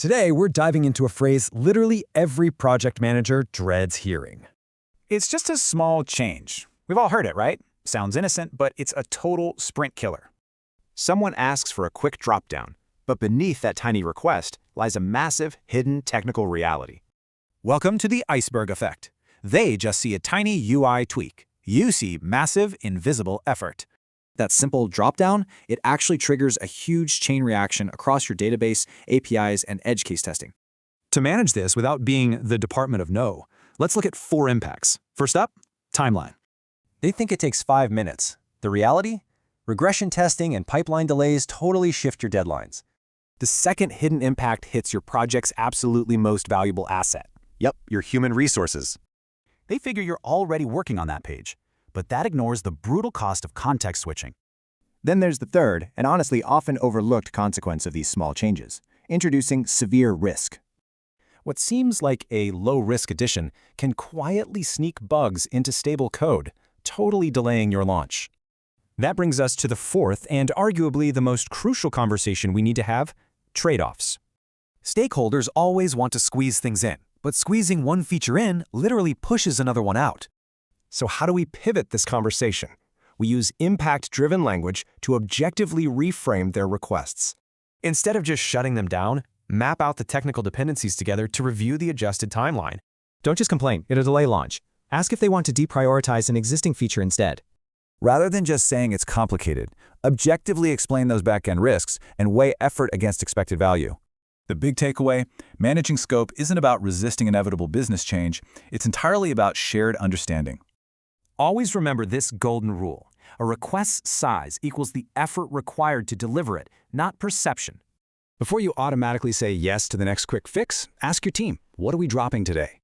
Today, we're diving into a phrase literally every project manager dreads hearing. It's just a small change. We've all heard it, right? Sounds innocent, but it's a total sprint killer. Someone asks for a quick dropdown, but beneath that tiny request lies a massive, hidden technical reality. Welcome to the Iceberg Effect. They just see a tiny UI tweak. You see massive, invisible effort. That simple dropdown, it actually triggers a huge chain reaction across your database, APIs, and edge case testing. To manage this without being the Department of No, let's look at 4 impacts. First up, timeline. They think it takes 5 minutes. The reality? Regression testing and pipeline delays totally shift your deadlines. The second hidden impact hits your project's absolutely most valuable asset. Yep, your human resources. They figure you're already working on that page, but that ignores the brutal cost of context switching. Then there's the third, and honestly often overlooked consequence of these small changes, introducing severe risk. What seems like a low-risk addition can quietly sneak bugs into stable code, totally delaying your launch. That brings us to the 4th and arguably the most crucial conversation we need to have, trade-offs. Stakeholders always want to squeeze things in, but squeezing one feature in literally pushes another one out. So how do we pivot this conversation? We use impact-driven language to objectively reframe their requests. Instead of just shutting them down, map out the technical dependencies together to review the adjusted timeline. Don't just complain, it'll delay launch. Ask if they want to deprioritize an existing feature instead. Rather than just saying it's complicated, objectively explain those backend risks and weigh effort against expected value. The big takeaway, managing scope isn't about resisting inevitable business change, it's entirely about shared understanding. Always remember this golden rule. A request's size equals the effort required to deliver it, not perception. Before you automatically say yes to the next quick fix, ask your team, what are we dropping today?